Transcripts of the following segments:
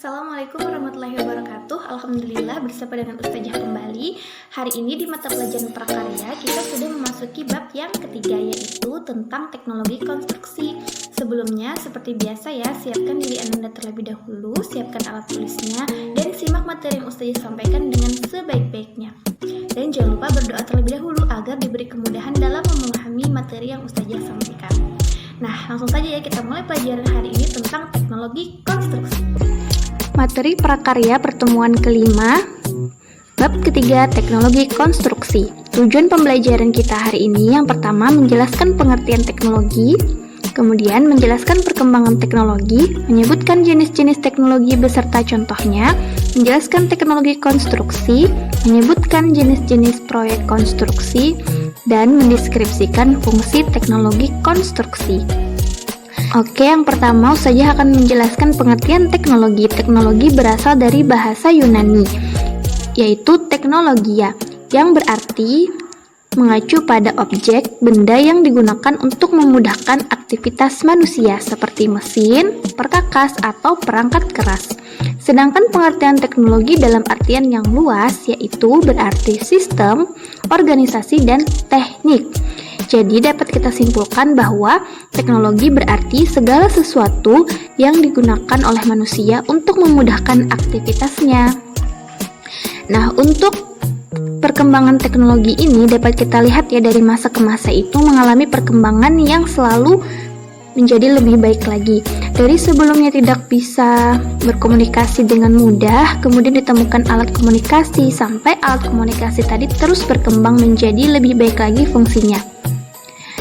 Assalamualaikum warahmatullahi wabarakatuh. Alhamdulillah bersama dengan Ustazah kembali. Hari ini di mata pelajaran prakarya kita sudah memasuki bab yang ketiga, yaitu tentang teknologi konstruksi. Sebelumnya seperti biasa ya, siapkan diri Anda terlebih dahulu, siapkan alat tulisnya, dan simak materi yang Ustazah sampaikan dengan sebaik-baiknya. Dan jangan lupa berdoa terlebih dahulu agar diberi kemudahan dalam memahami materi yang Ustazah sampaikan. Nah, langsung saja ya, kita mulai pelajaran hari ini tentang teknologi konstruksi. Materi prakarya pertemuan kelima, bab ketiga, teknologi konstruksi. Tujuan pembelajaran kita hari ini yang pertama menjelaskan pengertian teknologi, kemudian menjelaskan perkembangan teknologi, menyebutkan jenis-jenis teknologi beserta contohnya, menjelaskan teknologi konstruksi, menyebutkan jenis-jenis proyek konstruksi, dan mendeskripsikan fungsi teknologi konstruksi. Oke, yang pertama saya akan menjelaskan pengertian teknologi. Teknologi berasal dari bahasa Yunani, yaitu teknologia, yang berarti mengacu pada objek, benda yang digunakan untuk memudahkan aktivitas manusia seperti mesin, perkakas, atau perangkat keras. Sedangkan pengertian teknologi dalam artian yang luas, yaitu berarti sistem, organisasi, dan teknik. Jadi dapat kita simpulkan bahwa teknologi berarti segala sesuatu yang digunakan oleh manusia untuk memudahkan aktivitasnya. Nah, untuk perkembangan teknologi ini dapat kita lihat ya, dari masa ke masa itu mengalami perkembangan yang selalu menjadi lebih baik lagi. Dari sebelumnya tidak bisa berkomunikasi dengan mudah, kemudian ditemukan alat komunikasi, sampai alat komunikasi tadi terus berkembang menjadi lebih baik lagi fungsinya.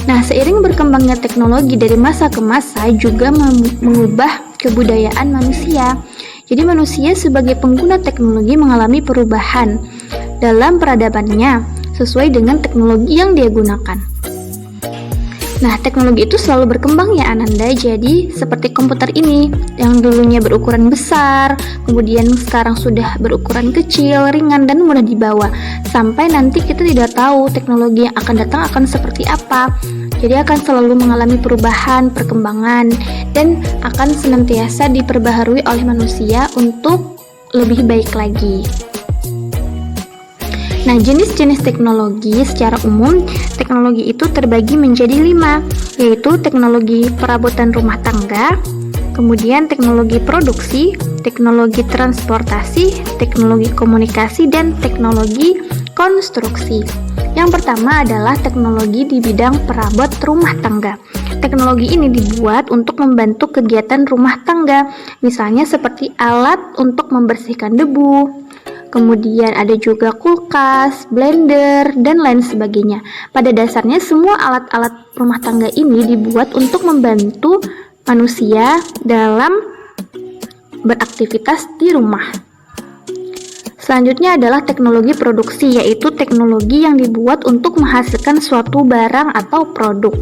Nah, seiring berkembangnya teknologi dari masa ke masa juga mengubah kebudayaan manusia. Jadi manusia sebagai pengguna teknologi mengalami perubahan dalam peradabannya sesuai dengan teknologi yang dia gunakan. Nah, teknologi itu selalu berkembang ya Ananda. Jadi seperti komputer ini yang dulunya berukuran besar, kemudian sekarang sudah berukuran kecil, ringan, dan mudah dibawa. Sampai nanti kita tidak tahu teknologi yang akan datang akan seperti apa. Jadi akan selalu mengalami perubahan, perkembangan, dan akan senantiasa diperbaharui oleh manusia untuk lebih baik lagi. Nah, jenis-jenis teknologi secara umum, teknologi itu terbagi menjadi 5, yaitu teknologi perabotan rumah tangga, kemudian teknologi produksi, teknologi transportasi, teknologi komunikasi, dan teknologi konstruksi. Yang pertama adalah teknologi di bidang perabot rumah tangga. Teknologi ini dibuat untuk membantu kegiatan rumah tangga, misalnya seperti alat untuk membersihkan debu, kemudian ada juga kulkas, blender, dan lain sebagainya. Pada dasarnya semua alat-alat rumah tangga ini dibuat untuk membantu manusia dalam beraktivitas di rumah. Selanjutnya adalah teknologi produksi, yaitu teknologi yang dibuat untuk menghasilkan suatu barang atau produk.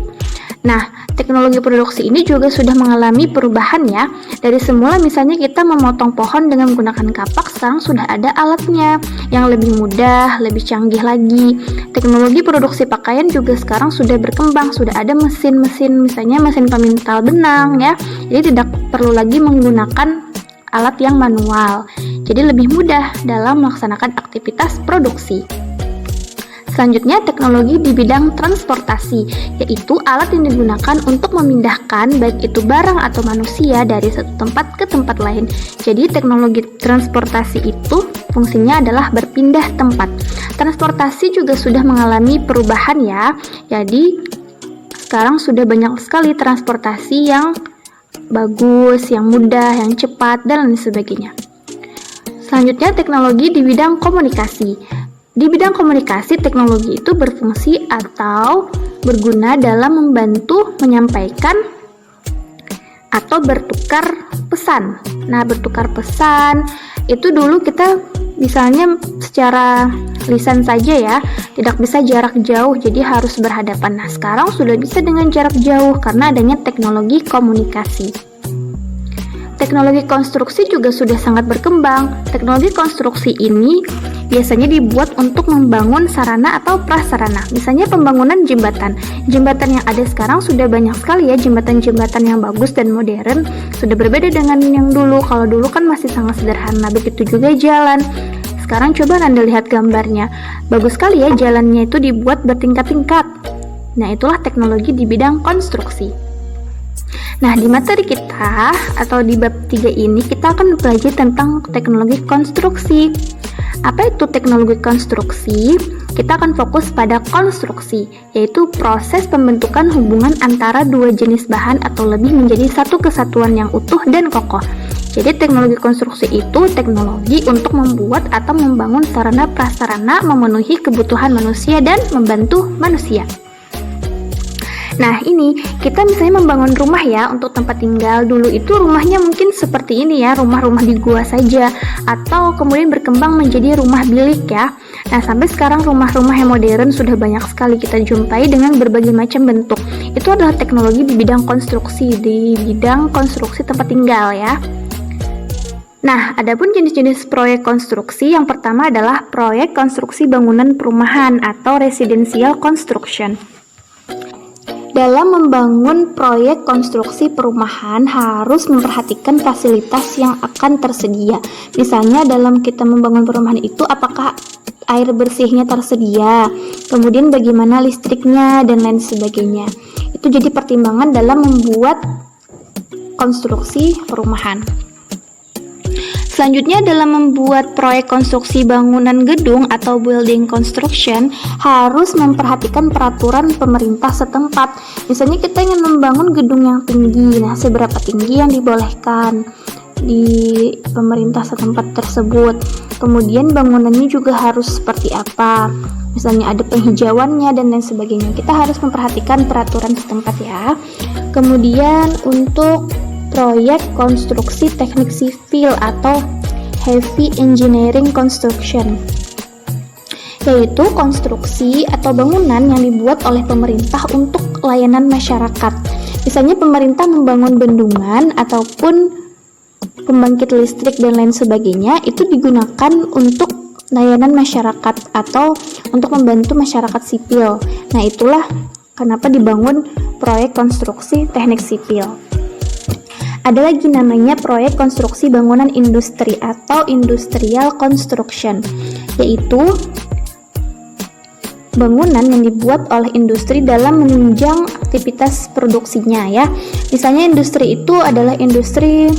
Nah, teknologi produksi ini juga sudah mengalami perubahan ya. Dari semula misalnya kita memotong pohon dengan menggunakan kapak, sekarang sudah ada alatnya yang lebih mudah, lebih canggih lagi. Teknologi produksi pakaian juga sekarang sudah berkembang, sudah ada mesin-mesin, misalnya mesin pemintal benang ya. Jadi tidak perlu lagi menggunakan alat yang manual. Jadi lebih mudah dalam melaksanakan aktivitas produksi. Selanjutnya, teknologi di bidang transportasi, yaitu alat yang digunakan untuk memindahkan baik itu barang atau manusia dari satu tempat ke tempat lain. Jadi, teknologi transportasi itu fungsinya adalah berpindah tempat. Transportasi juga sudah mengalami perubahan ya. Jadi, sekarang sudah banyak sekali transportasi yang bagus, yang mudah, yang cepat, dan lain sebagainya. Selanjutnya, teknologi di bidang komunikasi. Di bidang komunikasi, teknologi itu berfungsi atau berguna dalam membantu menyampaikan atau bertukar pesan. Nah, bertukar pesan itu dulu kita misalnya secara lisan saja ya, tidak bisa jarak jauh, jadi harus berhadapan. Nah, sekarang sudah bisa dengan jarak jauh karena adanya teknologi komunikasi. Teknologi konstruksi juga sudah sangat berkembang. Teknologi konstruksi ini biasanya dibuat untuk membangun sarana atau prasarana. Misalnya pembangunan jembatan. Jembatan yang ada sekarang sudah banyak sekali ya, jembatan-jembatan yang bagus dan modern. sudah berbeda dengan yang dulu. Kalau dulu kan masih sangat sederhana, begitu juga jalan. Sekarang coba Anda lihat gambarnya. Bagus sekali ya, jalannya itu dibuat bertingkat-tingkat. Nah, itulah teknologi di bidang konstruksi. Nah, di materi kita atau di bab 3 ini kita akan belajar tentang teknologi konstruksi. Apa itu teknologi konstruksi? Kita akan fokus pada konstruksi, yaitu proses pembentukan hubungan antara dua jenis bahan atau lebih menjadi satu kesatuan yang utuh dan kokoh. Jadi teknologi konstruksi itu teknologi untuk membuat atau membangun sarana prasarana memenuhi kebutuhan manusia dan membantu manusia. Nah, ini kita misalnya membangun rumah ya untuk tempat tinggal. Dulu itu rumahnya mungkin seperti ini ya, rumah-rumah di gua saja, atau kemudian berkembang menjadi rumah bilik ya. Nah, sampai sekarang rumah-rumah yang modern sudah banyak sekali kita jumpai dengan berbagai macam bentuk. Itu adalah teknologi di bidang konstruksi, di bidang konstruksi tempat tinggal ya. Nah, adapun jenis-jenis proyek konstruksi, yang pertama adalah proyek konstruksi bangunan perumahan atau residential construction. Dalam membangun proyek konstruksi perumahan harus memperhatikan fasilitas yang akan tersedia. Misalnya dalam kita membangun perumahan itu apakah air bersihnya tersedia, kemudian bagaimana listriknya dan lain sebagainya. Itu jadi pertimbangan dalam membuat konstruksi perumahan. Selanjutnya dalam membuat proyek konstruksi bangunan gedung atau building construction harus memperhatikan peraturan pemerintah setempat. Misalnya kita ingin membangun gedung yang tinggi, nah seberapa tinggi yang dibolehkan di pemerintah setempat tersebut. Kemudian bangunannya juga harus seperti apa, misalnya ada penghijauannya dan lain sebagainya. Kita harus memperhatikan peraturan setempat ya. Kemudian untuk proyek konstruksi teknik sipil atau heavy engineering construction, yaitu konstruksi atau bangunan yang dibuat oleh pemerintah untuk layanan masyarakat. Misalnya pemerintah membangun bendungan ataupun pembangkit listrik dan lain sebagainya, itu digunakan untuk layanan masyarakat atau untuk membantu masyarakat sipil. Nah, itulah kenapa dibangun proyek konstruksi teknik sipil. Ada lagi namanya proyek konstruksi bangunan industri atau industrial construction, yaitu bangunan yang dibuat oleh industri dalam menunjang aktivitas produksinya ya. Misalnya industri itu adalah industri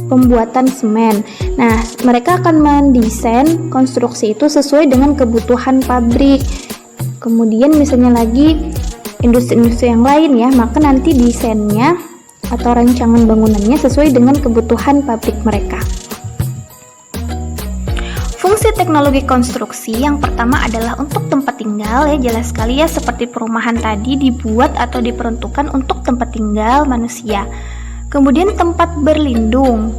pembuatan semen. Nah, mereka akan mendesain konstruksi itu sesuai dengan kebutuhan pabrik. Kemudian misalnya lagi industri-industri yang lain ya, maka nanti desainnya atau rancangan bangunannya sesuai dengan kebutuhan pabrik mereka. Fungsi teknologi konstruksi yang pertama adalah untuk tempat tinggal ya, jelas sekali ya, seperti perumahan tadi dibuat atau diperuntukkan untuk tempat tinggal manusia. Kemudian tempat berlindung,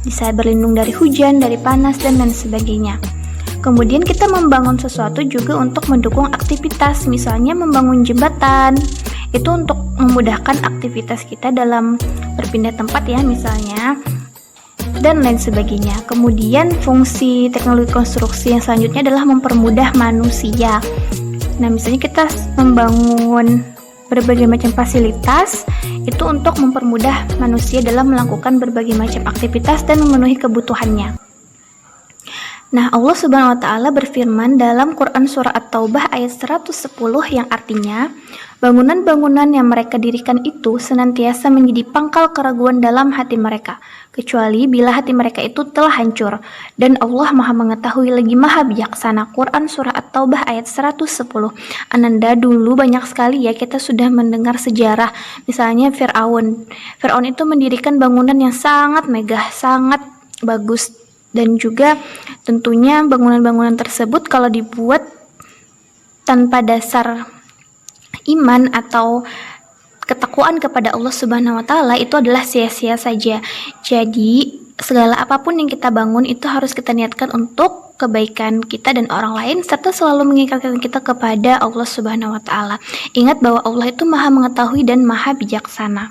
bisa berlindung dari hujan, dari panas dan lain sebagainya. Kemudian kita membangun sesuatu juga untuk mendukung aktivitas, misalnya membangun jembatan, itu untuk memudahkan aktivitas kita dalam berpindah tempat ya misalnya, dan lain sebagainya. Kemudian fungsi teknologi konstruksi yang selanjutnya adalah mempermudah manusia. Nah, misalnya kita membangun berbagai macam fasilitas itu untuk mempermudah manusia dalam melakukan berbagai macam aktivitas dan memenuhi kebutuhannya. Nah, Allah Subhanahu wa taala berfirman dalam Quran surah At-Taubah ayat 110 yang artinya, bangunan-bangunan yang mereka dirikan itu senantiasa menjadi pangkal keraguan dalam hati mereka, kecuali bila hati mereka itu telah hancur. Dan Allah Maha mengetahui lagi Maha bijaksana. Quran surah At-Taubah ayat 110. Ananda, dulu banyak sekali ya kita sudah mendengar sejarah, misalnya Fir'aun. Fir'aun itu mendirikan bangunan yang sangat megah, sangat bagus. Dan juga tentunya bangunan-bangunan tersebut kalau dibuat tanpa dasar iman atau ketakwaan kepada Allah Subhanahu wa taala itu adalah sia-sia saja. Jadi segala apapun yang kita bangun itu harus kita niatkan untuk kebaikan kita dan orang lain, serta selalu mengingatkan kita kepada Allah Subhanahu wa taala. Ingat bahwa Allah itu Maha mengetahui dan Maha bijaksana.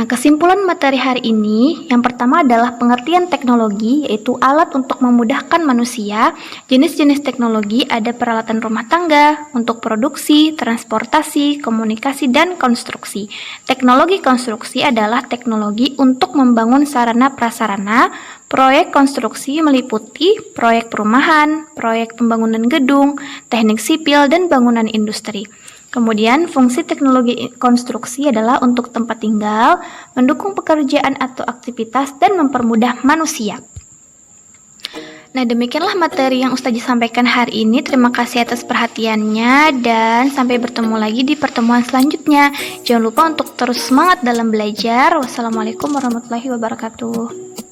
Nah, kesimpulan materi hari ini, yang pertama adalah pengertian teknologi, yaitu alat untuk memudahkan manusia. Jenis-jenis teknologi ada peralatan rumah tangga, untuk produksi, transportasi, komunikasi, dan konstruksi. Teknologi konstruksi adalah teknologi untuk membangun sarana prasarana. Proyek konstruksi meliputi proyek perumahan, proyek pembangunan gedung, teknik sipil, dan bangunan industri. Kemudian, fungsi teknologi konstruksi adalah untuk tempat tinggal, mendukung pekerjaan atau aktivitas, dan mempermudah manusia. Nah, demikianlah materi yang Ustazah sampaikan hari ini. Terima kasih atas perhatiannya, dan sampai bertemu lagi di pertemuan selanjutnya. Jangan lupa untuk terus semangat dalam belajar. Wassalamualaikum warahmatullahi wabarakatuh.